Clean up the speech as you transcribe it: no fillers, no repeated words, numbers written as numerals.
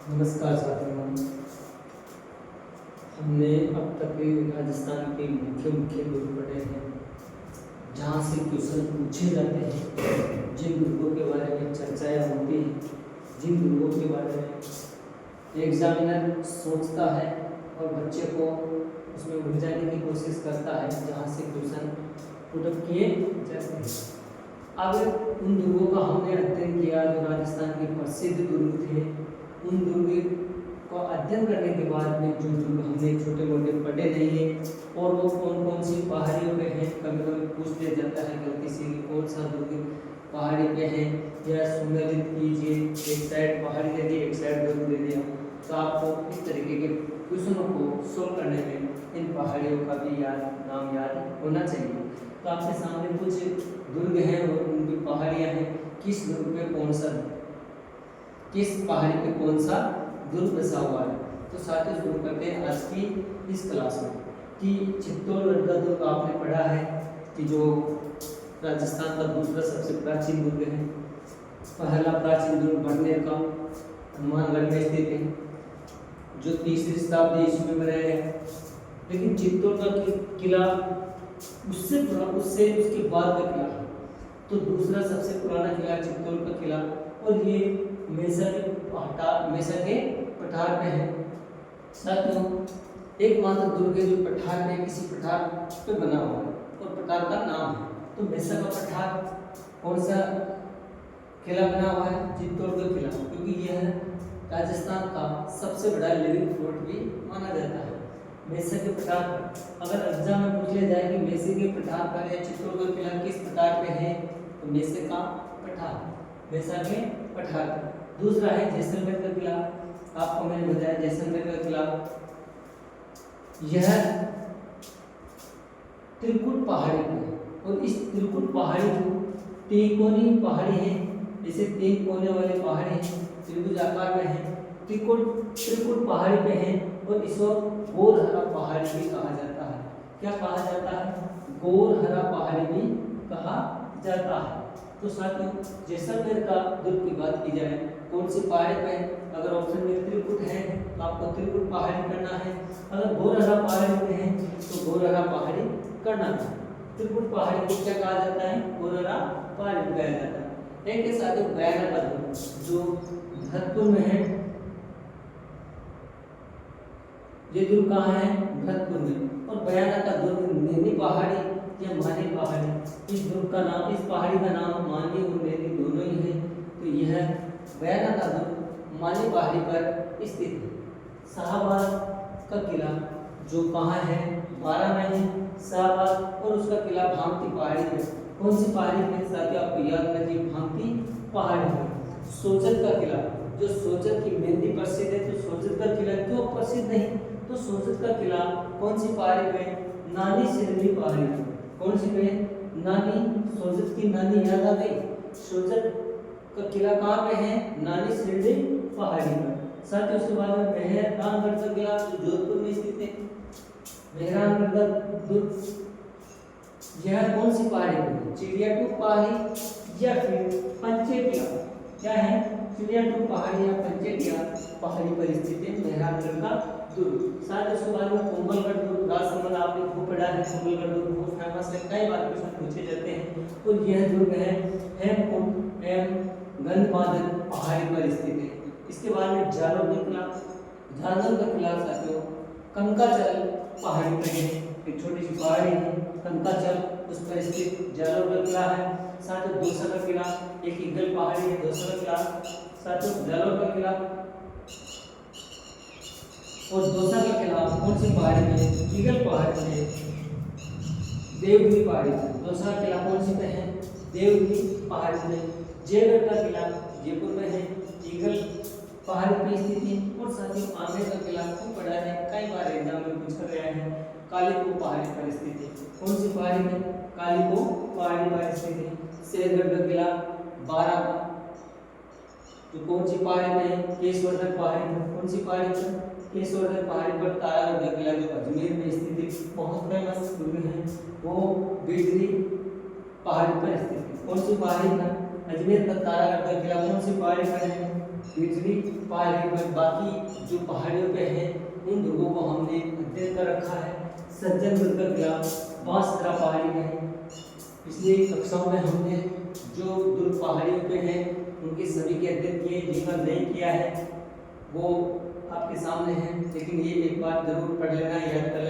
नमस्कार साथियों। हमने अब तक राजस्थान के मुख्य मुख्य दुर्ग पढ़े हैं जहाँ से क्वेश्चन पूछे जाते हैं, जिन दुर्गों के बारे में चर्चाएं होती हैं, जिन दुर्गों के बारे में एग्जामिनर सोचता है और बच्चे को उसमें उलझाने की कोशिश करता है, जहाँ से क्वेश्चन पुटअप किए जाते हैं। अब उन दुर्गों का हमने अध्ययन किया जो राजस्थान के प्रसिद्ध दुर्ग थे। उन दुर्ग को अध्ययन करने के बाद में जो दुर्ग हमने छोटे मोटे पढ़े नहीं है और वो कौन कौन सी पहाड़ियों पे हैं, कभी कभी पूछ लिया जाता है गलती से कि कौन सा दुर्ग पहाड़ी पे है, या सुनिश्चित कीजिए एक साइड पहाड़ी दे दी एक साइड दुर्ग दे दिया। तो आपको इस तरीके के क्वेश्चनों को सोल्व करने में इन पहाड़ियों का भी नाम याद होना चाहिए। तो आपके सामने कुछ दुर्ग हैं और उनकी पहाड़ियाँ हैं, किस दुर्ग पे कौन सा, किस पहाड़ी पे कौन सा दुर्ग बसा हुआ है। तो साथ ही शुरू करते हैं आज की इस क्लास में कि चित्तौड़गढ़ का दुर्ग आपने पढ़ा है कि जो राजस्थान का दूसरा सबसे प्राचीन दुर्ग है। पहला प्राचीन दुर्ग भरनेर का हनुमानगढ़ में स्थित है जो 3री शताब्दी ईस्वी में बनाया गया। लेकिन चित्तौड़ का किला उससे उसके बाद का किला, तो दूसरा सबसे पुराना किला चित्तौड़ का किला, और ये मेसा के पठार पे है। साथियों एकमात्र दुर्ग है जो पठार में किसी पठार पे बना हुआ है और पठार का नाम है। तो मेसा का पठार कौन सा किला बना हुआ है? चित्तौड़ का किला, क्योंकि यह राजस्थान का सबसे बड़ा लिविंग फोर्ट भी माना जाता है। मेसा के पठार पर अगर एग्जाम में पूछ लिया जाए कि मेसे के पठार पर या चित्तौड़ का किला किस पठार पे है, तो मेसे का पठार, मेसा के पठार पर। दूसरा है जैसलमेर का किला। आपको मैंने बताया जैसलमेर का किला यह त्रिकुट पहाड़ी पर, और इस त्रिकुट पहाड़ी को त्रिकोणीय पहाड़ी है, जैसे 3 कोने वाली पहाड़ी है, त्रिभुज आकार में है, त्रिकुट पहाड़ी पे है, और इसको गोरहरा पहाड़ी भी कहा जाता है। क्या कहा जाता है? गोरहरा पहाड़ी भी कहा जाता है। तो साथियों जैसलमेर का दुर्ग की बात की जाए कौन सी पहाड़ी पे, अगर ऑप्शन में त्रिकुट है तो आपको त्रिकुट पहाड़ी करना है, अगर गोरहरा पहाड़ी पे है तो गोरहरा पहाड़ी करना है। त्रिकुट पहाड़ी को क्या कहा जाता है? गोरहरा पहाड़ी कहा जाता है। एक के साथ बयाना का दुर्ग जो भरतपुर में है, ये दुर्ग कहाँ है? भरतपुर में। और बयाना का दुर्ग नैनी पहाड़ी या मानी पहाड़ी, इस दुर्ग का नाम, इस पहाड़ी का नाम मानी और नैनी दोनों ही है। तो यह बयाना का दुर्ग मानी पहाड़ी पर स्थित है। शाहबाद का किला जो कहाँ है? बारां में है शाहबाद, और उसका किला भामती पहाड़ी पे। कौन सी पहाड़ी पे? साथियों आपको याद रखिए भामती पहाड़ी पे। सोजत का किला जो सोजत की मेहंदी प्रसिद्ध है, तो सोजत का किला क्यों प्रसिद्ध नहीं? तो सोजत का किला कौन सी पहाड़ी पे? नानी सिरली पहाड़ी पे। कौन सी पे? नानी, सोजत की नानी याद आ गई। सोजत का किला कहाँ पे है? नानी सिरली पहाड़ी पर। साथ ही उसके बाद में मेहरानगढ़ का किला जो जोधपुर में स्थित है। मेहरानगढ़ का दुर्ग यह कौन सी पहाड़ी पे? चिड़ियाटूप पहाड़ी या फिर पंचेटिया? क्या है? चिड़ियाटूप पहाड़ी या पंचेटिया पहाड़ी पर स्थित है मेहरानगढ़ का दुर्ग। साथ ही उसके बाद में कुंभलगढ़ दुर्ग, राजसमंद आपने खूब पढ़ा है। कुंभलगढ़ दुर्ग बहुत फेमस है, कई बार क्वेश्चन पूछे जाते हैं। और यह दुर्ग है हेमकुंड एवं गंधमादन पहाड़ी पर स्थित है। इसके बाद में जालोर का किला, जालोर का किला साथियों कंकाचल पहाड़ी पर है, एक छोटी सी पहाड़ी है कंकाचल, उस पर स्थित जालोर का किला है। साथ ही दौसा का किला, एक ईगल पहाड़ी है दौसा का किला। साथ ही जालोर का किला और दौसा का किला कौन सी पहाड़ी में? ईगल पहाड़ी में, देवगिरी पहाड़ी में। दौसा का किला कौन सी पे है? देवगिरी पहाड़ी में। जयगढ़ का किला जयपुर में है, ईगल पहाड़ी पे स्थित है। और साथ ही आमेर का किला को पढ़ा है, कई बार एग्जाम में पूछा गया है, कालीको पहाड़ी पर स्थित है। कौन सी पहाड़ी में? कालीको पहाड़ी पर स्थित है। शेरगढ़ का किला बारां जो कौन सी पहाड़ी में? केशवर्धन पहाड़ी पर। कौन सी पहाड़ी पर? केशवर्धन पहाड़ी पर। तारागढ़ का किला जो अजमेर में स्थित है, बहुत फेमस दुर्ग है, वो बिजली पहाड़ी पर स्थित है। कौन सी पहाड़ी पर? अजमेर का तारागढ़ का किला कौन सी पहाड़ी पर है? निचली पहाड़ी पर बाकी जो पहाड़ियों पे हैं उन दुर्गों को हमने अध्ययन कर रखा है। सज्जन दुर्ग ग्राम बांसदरा पहाड़ी में है। पिछली कक्षाओं में हमने जो दुर्ग पहाड़ियों पे हैं उनके सभी के अध्ययन किए, जिनका नहीं किया है वो आपके सामने है, लेकिन ये एक बार जरूर पढ़ लेना, याद कर